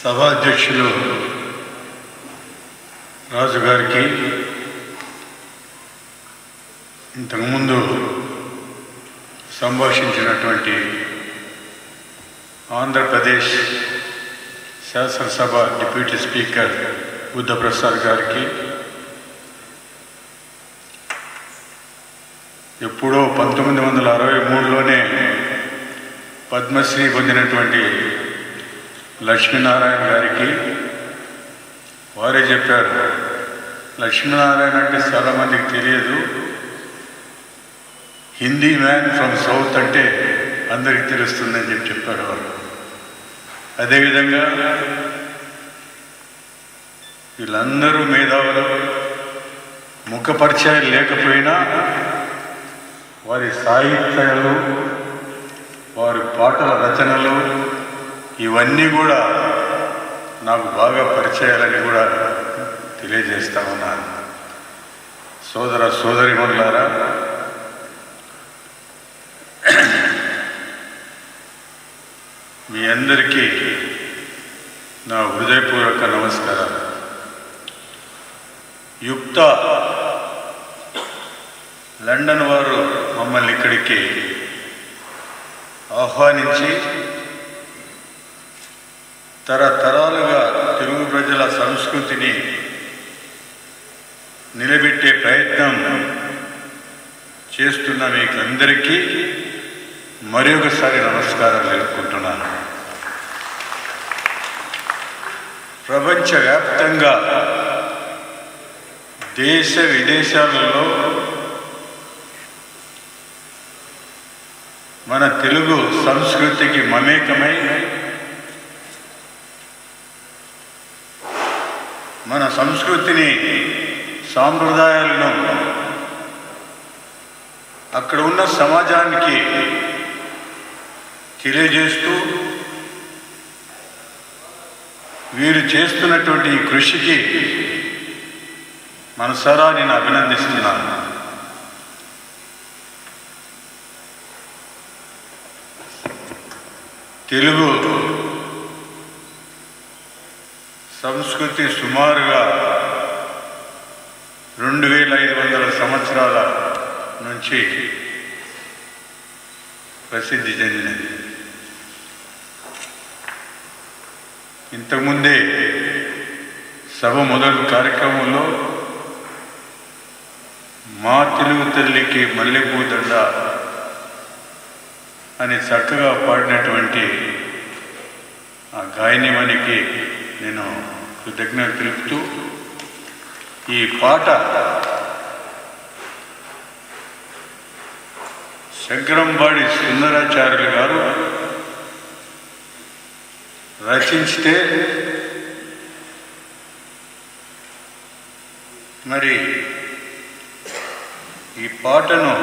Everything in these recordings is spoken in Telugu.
సభాధ్యక్షులు రాజు గారికి, ఇంతకుముందు సంభాషించినటువంటి ఆంధ్రప్రదేశ్ శాసనసభ డిప్యూటీ స్పీకర్ బుద్ధప్రసాద్ గారికి, ఎప్పుడో 1963లోనే పద్మశ్రీ పొందినటువంటి లక్ష్మీనారాయణ గారికి, వారే చెప్పారు, లక్ష్మీనారాయణ అంటే చాలామందికి తెలియదు, హిందీ మ్యాన్ ఫ్రమ్ సౌత్ అంటే అందరికీ తెలుస్తుందని చెప్పారు వారు. అదేవిధంగా వీళ్ళందరూ మేధావులు, ముఖ పరిచయాలు లేకపోయినా వారి సాహిత్యాలు, వారి పాటల రచనలు ఇవన్నీ కూడా నాకు బాగా పరిచయాలని కూడా తెలియజేస్తా ఉన్నాను. సోదర సోదరీమణులారా, మీ అందరికీ నా హృదయపూర్వక నమస్కారాలు. యుక్త లండన్ వారు మమ్మల్ని ఇక్కడికి ఆహ్వానించి తరతరాలుగా తెలుగు ప్రజల సంస్కృతిని నిలబెట్టే ప్రయత్నం చేస్తున్న మీకందరికీ మరొకసారి నమస్కారం తెలుపుకుంటున్నాను. ప్రపంచవ్యాప్తంగా దేశ విదేశాలలో మన తెలుగు సంస్కృతికి మమేకమై మన సంస్కృతిని, సాంప్రదాయాలను అక్కడ ఉన్న సమాజానికి తెలియజేస్తూ వీరు చేస్తున్నటువంటి ఈ కృషికి మనసారా నేను అభినందిస్తున్నాను. తెలుగు సంస్కృతి సుమారుగా 2500 సంవత్సరాల నుంచి ప్రసిద్ధి చెందినది. ఇంతకుముందే సభ మొదటి కార్యక్రమంలో మా తెలుగు తల్లికి మల్లెపూదండ అని చక్కగా పాడినటువంటి ఆ గాయనిమణికి నేను కృతజ్ఞత తెలుపుతూ, ఈ పాట శంకరంబాడి సుందరాచార్యులు గారు రచించితే, మరి ఈ పాటను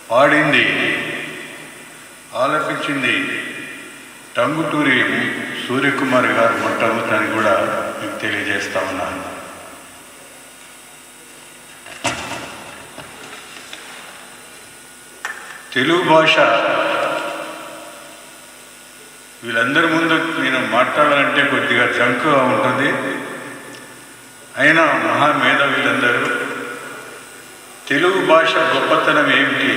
పాడింది, ఆలపించింది టంగుటూరి సూర్యకుమార్ గారు మొట్టమొదటి కూడా మీకు తెలియజేస్తా ఉన్నాను. తెలుగు భాష వీళ్ళందరి ముందు నేను మాట్లాడాలంటే కొద్దిగా జంకుగా ఉంటుంది. అయినా మహామేధావులందరూ తెలుగు భాష గొప్పతనం ఏమిటి,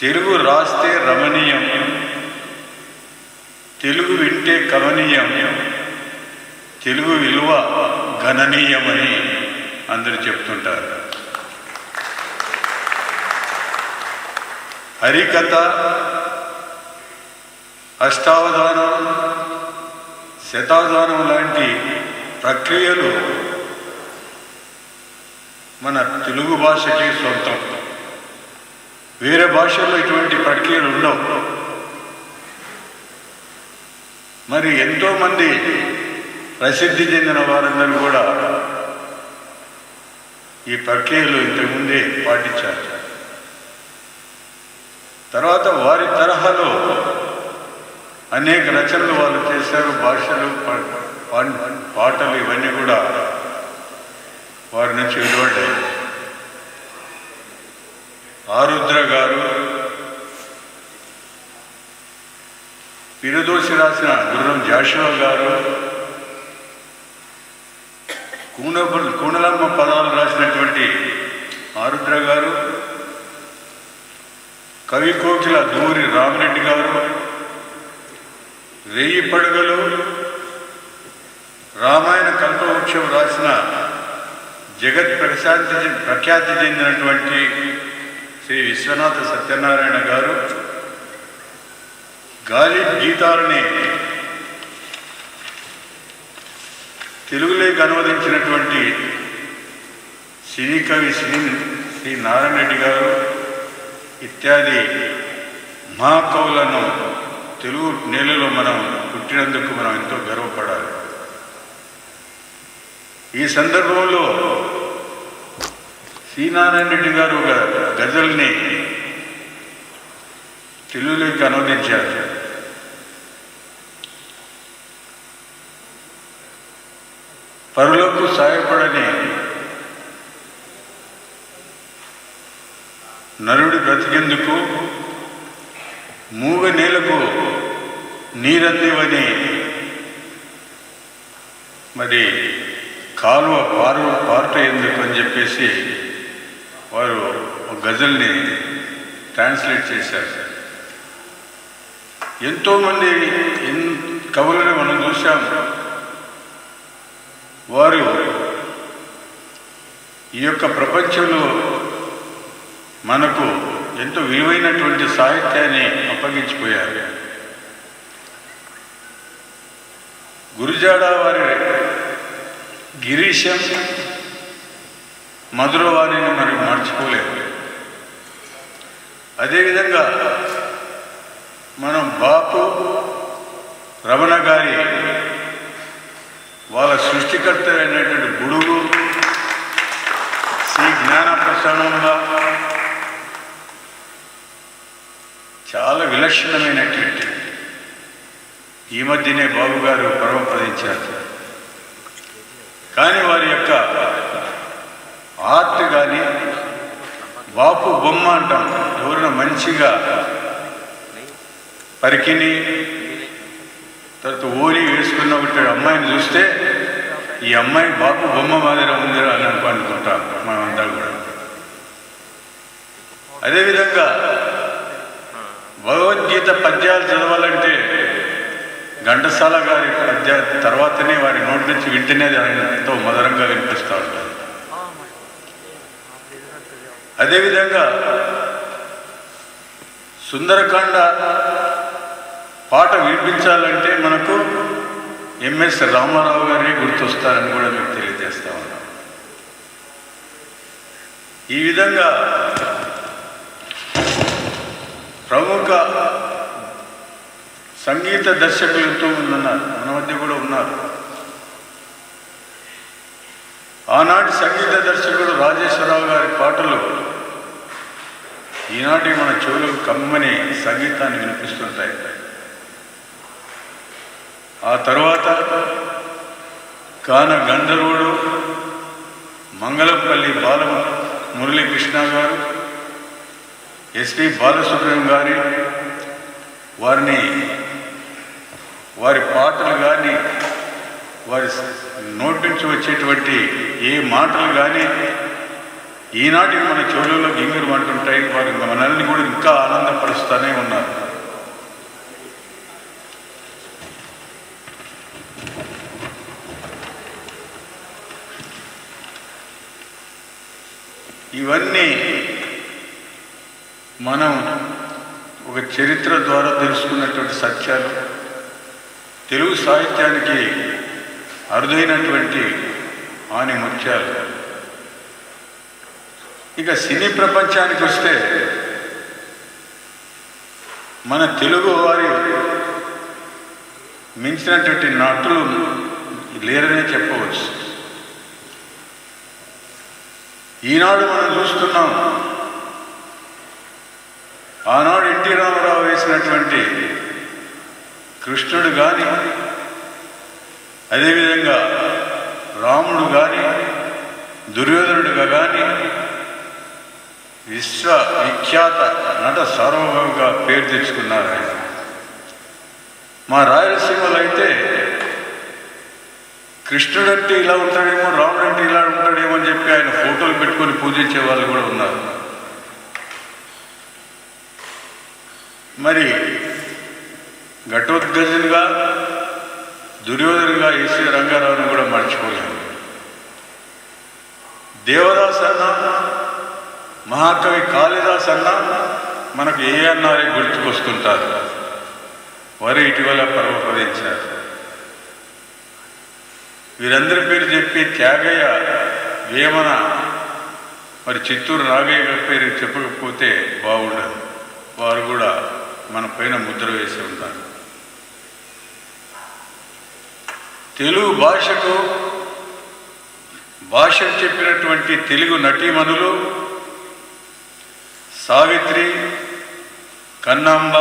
తెలుగు రాస్తే రమణీయం, తెలుగు వింటే కమనీయం, తెలుగు విలువ గణనీయమని అందరూ చెప్తుంటారు. హరికథ, అష్టావధానం, శతావధానం లాంటి ప్రక్రియలు మన తెలుగు భాషకి సొంతం. వేరే భాషల్లో ఇటువంటి ప్రక్రియలు ఉండవు. మరి ఎంతోమంది ప్రసిద్ధి చెందిన వారందరూ కూడా ఈ ప్రక్రియలు ఇంతకుముందే పాటించారు. తర్వాత వారి తరహాలో అనేక రచనలు వాళ్ళు చేశారు. భాషలు, పాటలు ఇవన్నీ కూడా వారి నుంచి వెలువడ్డాయి. ఆరుద్ర గారు, పిరదోసి రాసిన గుర్రం జాషువా గారు, కూనలమ్మ పదాలు రాసినటువంటి ఆరుద్ర గారు, కవి కోకిల దూరి రామిరెడ్డి గారు, వెయ్యి పడుగలు రామాయణ కల్పవృక్షం రాసిన జగత్ ప్రఖ్యాతి చెందినటువంటి శ్రీ విశ్వనాథ సత్యనారాయణ గారు, గాలి గీతాలని తెలుగులోకి అనువదించినటువంటి సినీ కవి శ్రీ నారాయణ రెడ్డి గారు ఇత్యాది మహాకవులను తెలుగు నేలలో మనం పుట్టినందుకు మనం ఎంతో గర్వపడాలి. ఈ సందర్భంలో సి నారాయణ రెడ్డి గారు ఒక గజల్ని తెలుగులోకి అనువదించారు. పరులకు సాయపడని నరుడు బ్రతికేందుకు మూగ నేలకు నీరందివని మరి కాలువ పారుట ఎందుకు అని చెప్పేసి వారు ఒక గజల్ని ట్రాన్స్లేట్ చేశారు. ఎంతోమంది కవులను మనం చూసాం. వారు ఈ యొక్క ప్రపంచంలో మనకు ఎంతో విలువైనటువంటి సాహిత్యాన్ని అప్పగించిపోయారు. గురుజాడ వారి గిరీశం మధుర వారిని మనం మర్చిపోలేము. అదేవిధంగా మనం బాపు రమణ గారి వాళ్ళ సృష్టికర్త అయినటువంటి గుడుగు శ్రీ జ్ఞాన ప్రసన్నంగా చాలా విలక్షణమైనటువంటి ఈ మధ్యనే బాబు గారు పరమపదించారు. కానీ వారి యొక్క ఆర్ట్ కానీ బాపు బొమ్మ అంటాం, ఎవరైనా మంచిగా పరికిని తర్వాత ఓరి వేసుకున్న ఒకటి అమ్మాయిని చూస్తే ఈ అమ్మాయి బాపు బొమ్మ మాదిరి ఉంది అని అనుకుంటాం మనమంతా కూడా. అదేవిధంగా భగవద్గీత పద్యాలు చదవాలంటే ఘంటసాల గారి పద్యాల తర్వాతనే వారి నోటి నుంచి వింటేనే ఆయన ఎంతో మధురంగా వినిపిస్తూ ఉంటారు. అదేవిధంగా సుందరకాండ పాట వినిపించాలంటే మనకు ఎంఎస్ రామారావు గారిని గుర్తొస్తారని కూడా మీకు తెలియజేస్తా ఉన్నాం. ఈ విధంగా ప్రముఖ సంగీత దర్శకులు ఎంతో మంది ఉన్నారు, మన మధ్య కూడా ఉన్నారు. ఆనాటి సంగీత దర్శకుడు రాజేశ్వరరావు గారి పాటలు ఈనాటి మన చెవులకు కమ్మని సంగీతాన్ని వినిపిస్తుంటాయి. ఆ తర్వాత గాన గంధర్వుడు మంగళంపల్లి మురళీకృష్ణ గారు, ఎస్పి బాలసుబ్రహ్మణ్యం గారి వారి పాటలు కానీ వారి నోటి నుంచి వచ్చేటువంటి ఏ మాటలు కానీ ఈనాటి మన చెవులలో గింగిరు అంటుంటాయి. వారు మనల్ని కూడా ఇంకా ఆనందపరుస్తూనే ఉన్నారు. ఇవన్నీ మనం ఒక చరిత్ర ద్వారా తెలుసుకున్నటువంటి సత్యాలు, తెలుగు సాహిత్యానికి అరుదైనటువంటి ఆణిముత్యాలు. ఇక సినీ ప్రపంచానికి వస్తే మన తెలుగు వారి మించినటువంటి నటులు లేరనే చెప్పవచ్చు. ఈనాడు మనం చూస్తున్నాం, ఆనాడు ఎన్టీ రామారావు వేసినటువంటి కృష్ణుడు కానీ, అదేవిధంగా రాముడు కానీ, దుర్యోధనుడుగా కానీ విశ్వవిఖ్యాత నట సార్వభౌమగా పేరు తెచ్చుకున్నారు ఆయన. మా రాయలసీమలో అయితే కృష్ణుడు అంటే ఇలా ఉంటాడేమో, రాముడు అంటే ఇలా ఉంటాడేమో అని చెప్పి ఆయన ఫోటోలు పెట్టుకొని పూజించే వాళ్ళు కూడా ఉన్నారు. మరి ఘటోద్గజునిగా దుర్యోధనుగా ఎస్వి రంగారావుని కూడా మర్చిపోలేము. దేవదాస్ అన్న, మహాకవి కాళిదాస్ అన్న మనకు ఏ అన్నారే గుర్తుకొస్తుంటారు. వారు ఇటీవల పర్వపదించారు. వీరందరి పేరు చెప్పి త్యాగయ్య, వేమన, మరి చిత్తూరు నాగయ్య గారి పేరు చెప్పకపోతే బాగుండదు. వారు కూడా మన పైన ముద్ర వేసి ఉంటారు. తెలుగు భాష చెప్పినటువంటి తెలుగు నటీమణులు సావిత్రి, కన్నాంబ,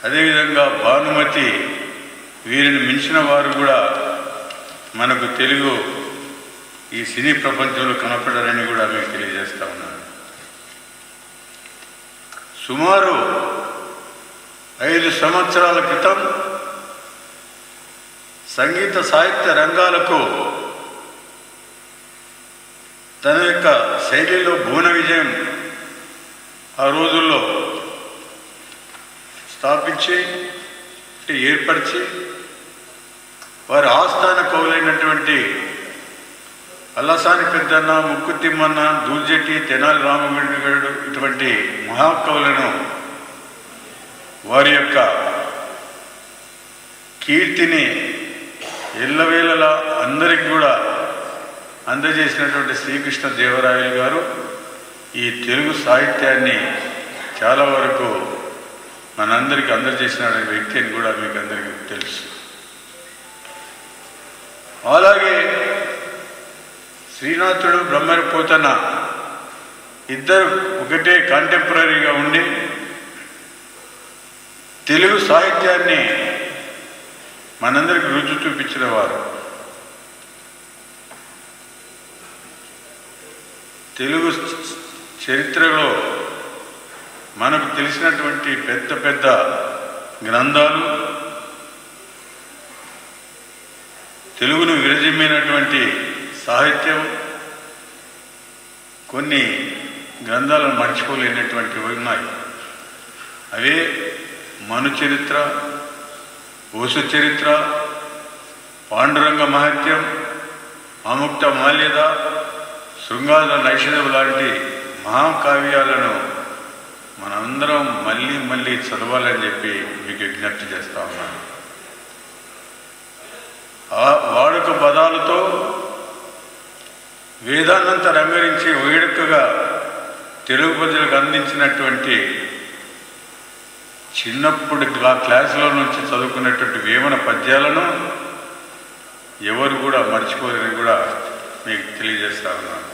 అదేవిధంగా భానుమతి, వీరిని మించిన వారు కూడా మనకు తెలుగు ఈ సినీ ప్రపంచంలో కనపడారని కూడా మీకు తెలియజేస్తా ఉన్నాను. సుమారు 5 సంవత్సరాల క్రితం సంగీత సాహిత్య రంగాలకు తన యొక్క శైలిలో భువన విజయం ఆ రోజుల్లో స్థాపించి ఏర్పరిచి వారి ఆస్థాన కవులైనటువంటి అల్లసాని పెద్దన్న, ముక్కు తిమ్మన్న, దూర్జటి, తెనాలి రామగండు ఇటువంటి మహాకవులను వారి యొక్క కీర్తిని ఎల్లవేళలా అందరికి కూడా అందజేసినటువంటి శ్రీకృష్ణ దేవరాయలు గారు ఈ తెలుగు సాహిత్యాన్ని చాలా వరకు మనందరికీ అందజేసిన వ్యక్తి అని కూడా మీకు అందరికీ తెలుసు. అలాగే శ్రీనాథుడు, బ్రహ్మరి పోతన ఇద్దరు ఒకటే కాంటెంపరీగా ఉండి తెలుగు సాహిత్యాన్ని మనందరికీ రుచి చూపించిన వారు. తెలుగు చరిత్రలో మనకు తెలిసినటువంటి పెద్ద పెద్ద గ్రంథాలు, తెలుగును విరజిమ్మినటువంటి సాహిత్యం, కొన్ని గ్రంథాలను మర్చిపోలేనటువంటివి ఉన్నాయి. అవే మను చరిత్ర, ఓసు చరిత్ర, పాండురంగ మహత్యం, ఆముక్త మాల్యద, శృంగార నైషధం లాంటి మహాకావ్యాలను మనందరం మళ్ళీ మళ్ళీ చదవాలని చెప్పి మీకు విజ్ఞప్తి చేస్తా ఉన్నాను. ఆ వాడుక పదాలతో వేదాన్నంతా రంగరించి వేడుకగా తెలుగు ప్రజలకు అందించినటువంటి చిన్నప్పుడు క్లాసులో నుంచి చదువుకున్నటువంటి వేమన పద్యాలను ఎవరు కూడా మర్చిపోలేని కూడా మీకు తెలియజేస్తా ఉన్నాను.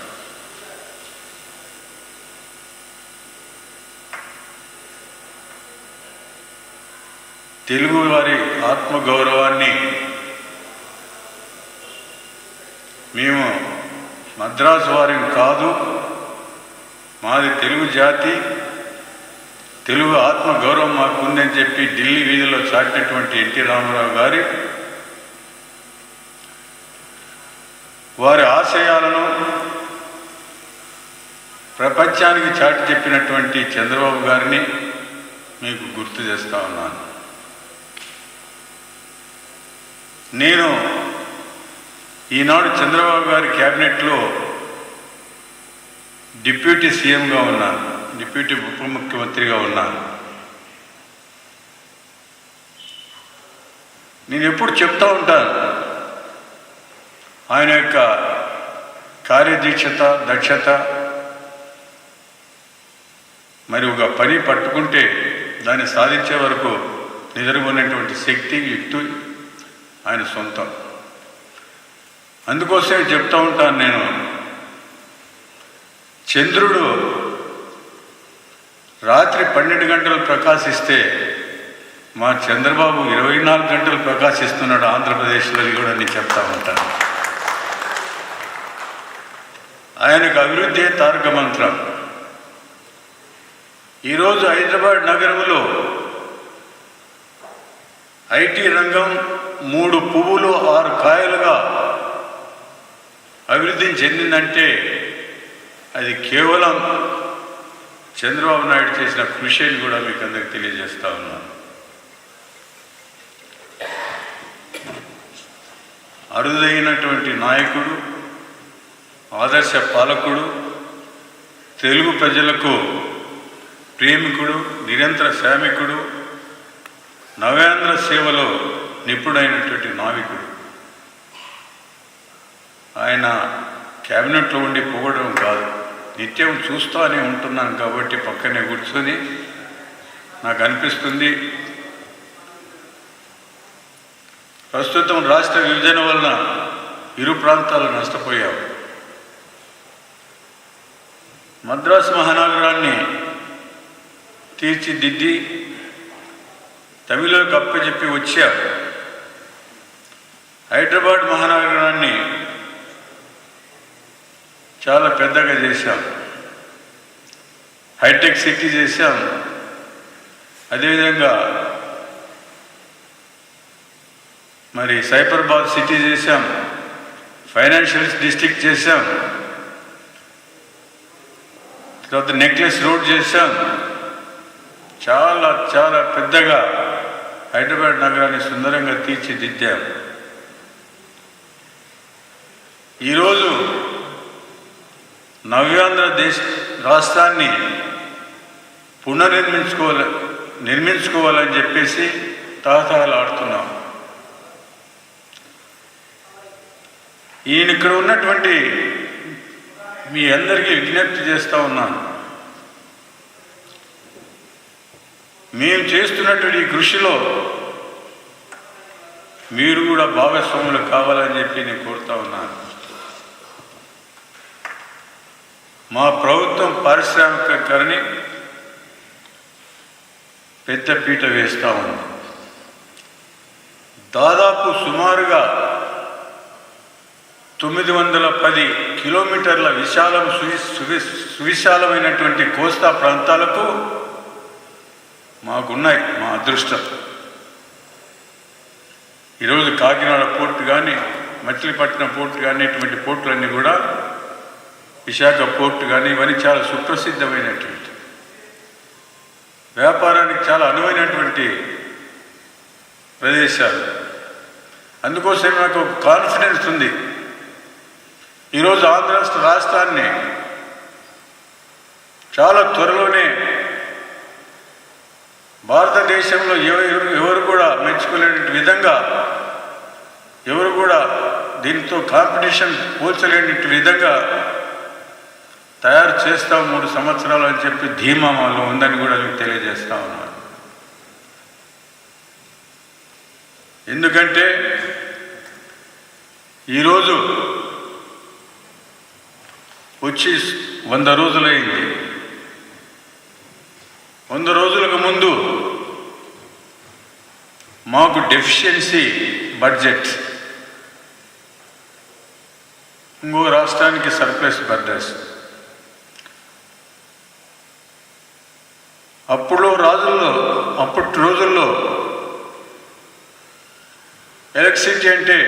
తెలుగు వారి ఆత్మగౌరవాన్ని మేము మద్రాసు వారిని కాదు, మాది తెలుగు జాతి, తెలుగు ఆత్మగౌరవం మాకు ఉందని చెప్పి ఢిల్లీ వీధిలో చాటినటువంటి ఎన్టీ రామారావు గారి వారి ఆశయాలను ప్రపంచానికి చాటి చెప్పినటువంటి చంద్రబాబు గారిని మీకు గుర్తు చేస్తా ఉన్నాను. నేను ఈనాడు చంద్రబాబు గారి క్యాబినెట్లో డిప్యూటీ సీఎంగా ఉన్నాను, డిప్యూటీ ఉప ముఖ్యమంత్రిగా ఉన్నాను. నేను ఎప్పుడు చెప్తా ఉంటాను, ఆయన యొక్క కార్యదీక్షత, దక్షత, మరి ఒక పని పట్టుకుంటే దాన్ని సాధించే వరకు నిద్రపోయినటువంటి శక్తి, యుక్తి ఆయన సొంతం. అందుకోసమే చెప్తూ ఉంటాను నేను, చంద్రుడు రాత్రి 12 గంటలు ప్రకాశిస్తే మా చంద్రబాబు 24 గంటలు ప్రకాశిస్తున్నాడు ఆంధ్రప్రదేశ్లో కూడా నేను చెప్తా ఉంటాను. ఆయనకు అభివృద్ధి తారక మంత్రం. ఈరోజు హైదరాబాద్ నగరంలో ఐటీ రంగం 3 పువ్వులు 6 కాయలుగా అభివృద్ధి చెందిందంటే అది కేవలం చంద్రబాబు నాయుడు చేసిన కృషి అని కూడా మీకు అందరికీ తెలియజేస్తా ఉన్నాను. అరుదైనటువంటి నాయకుడు, ఆదర్శ పాలకుడు, తెలుగు ప్రజలకు ప్రేమికుడు, నిరంతర శ్రామికుడు, నవేంద్ర సేవలో నిపుణుడైనటువంటి నావికుడు. ఆయన క్యాబినెట్లో ఉండి పొగడం కాదు, నిత్యం చూస్తూనే ఉంటున్నాను కాబట్టి పక్కనే కూర్చొని నాకు అనిపిస్తుంది, ప్రస్తుతం రాష్ట్ర విభజన వలన ఇరు ప్రాంతాలు నష్టపోయావు. మద్రాసు మహానగరాన్ని తీర్చిదిద్ది తమిళకు అప్పచెప్పి వచ్చావు. హైదరాబాద్ మహానగరాన్ని చాలా పెద్దగా చేశాం, హైటెక్ సిటీ చేశాం. అదేవిధంగా మరి సైబరాబాద్ సిటీ చేశాం, ఫైనాన్షియల్ డిస్ట్రిక్ట్ చేశాం, తర్వాత నెక్లెస్ రోడ్ చేశాం. చాలా చాలా పెద్దగా హైదరాబాద్ నగరాన్ని సుందరంగా తీర్చిదిద్దాం. ఈరోజు నవ్యాంధ్ర రాష్ట్రాన్ని నిర్మించుకోవాలని చెప్పేసి తాహతాలాడుతున్నాం. ఈయన ఇక్కడ ఉన్నటువంటి మీ అందరికీ విజ్ఞప్తి చేస్తూ ఉన్నాను, మేము చేస్తున్నటువంటి ఈ కృషిలో మీరు కూడా భాగస్వాములు కావాలని చెప్పి నేను కోరుతా ఉన్నాను. మా ప్రభుత్వం పారిశ్రామికీకరణని పెద్దపీట వేస్తూ ఉంది. దాదాపు సుమారుగా 910 కిలోమీటర్ల సువిశాలమైనటువంటి కోస్తా ప్రాంతాలకు మాకున్నాయి మా అదృష్టం. ఈరోజు కాకినాడ పోర్టు కానీ, మచిలీపట్నం పోర్టు కానీ, ఇటువంటి పోర్టులన్నీ కూడా, విశాఖ పోర్టు కానీ, ఇవన్నీ చాలా సుప్రసిద్ధమైనటువంటి, వ్యాపారానికి చాలా అనువైనటువంటి ప్రదేశాలు. అందుకోసం నాకు ఒక కాన్ఫిడెన్స్ ఉంది, ఈరోజు ఆంధ్ర రాష్ట్రాన్ని చాలా త్వరలోనే భారతదేశంలో ఎవరు కూడా మెచ్చుకోలేని విధంగా, ఎవరు కూడా దీంతో కాంపిటీషన్ పోల్చలేని విధంగా తయారు చేస్తాం 3 సంవత్సరాలు అని చెప్పి ధీమా మాలో ఉందని కూడా మీకు తెలియజేస్తా ఉన్నాను. ఎందుకంటే ఈరోజు వచ్చి 100 రోజులైంది. 100 రోజులకు ముందు మాకు డెఫిషియన్సీ బడ్జెట్, ఇంకో రాష్ట్రానికి సర్ప్లస్ బడ్జెట్. అప్పటి రోజుల్లో ఎలక్ట్రిసిటీ అంటే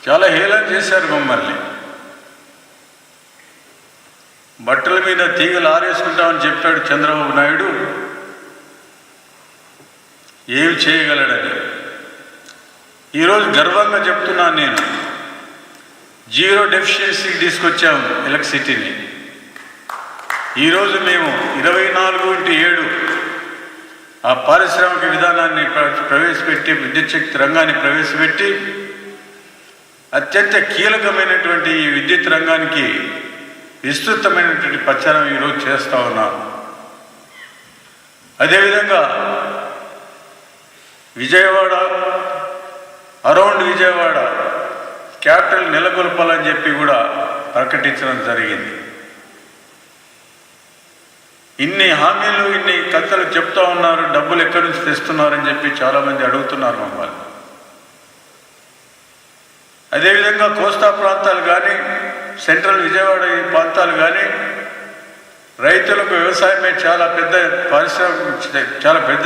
చాలా హేళన చేశారు మమ్మల్ని. బట్టల మీద తీగలు ఆరేసుకుంటామని చెప్పాడు చంద్రబాబు నాయుడు, ఏమి చేయగలడని. ఈరోజు గర్వంగా చెప్తున్నాను, నేను 0 డెఫిషియన్సీకి తీసుకొచ్చాము ఎలక్ట్రిసిటీని. ఈరోజు మేము 24/7 ఆ పారిశ్రామిక విధానాన్ని ప్రవేశపెట్టి, విద్యుత్ శక్తి రంగాన్ని ప్రవేశపెట్టి, అత్యంత కీలకమైనటువంటి ఈ విద్యుత్ రంగానికి విస్తృతమైనటువంటి ప్రచారం ఈరోజు చేస్తూ ఉన్నాం. అదేవిధంగా విజయవాడ, అరౌండ్ విజయవాడ క్యాపిటల్ నెలకొల్పాలని చెప్పి కూడా ప్రకటించడం జరిగింది. ఇన్ని హామీలు, ఇన్ని కథలు చెప్తా ఉన్నారు, డబ్బులు ఎక్కడి నుంచి తెస్తున్నారని చెప్పి చాలామంది అడుగుతున్నారు మమ్మల్ని. అదేవిధంగా కోస్తా ప్రాంతాలు కానీ, సెంట్రల్ విజయవాడ ఈ ప్రాంతాలు కానీ, రైతులకు వ్యవసాయమే చాలా పెద్ద పరిశ్రమ, చాలా పెద్ద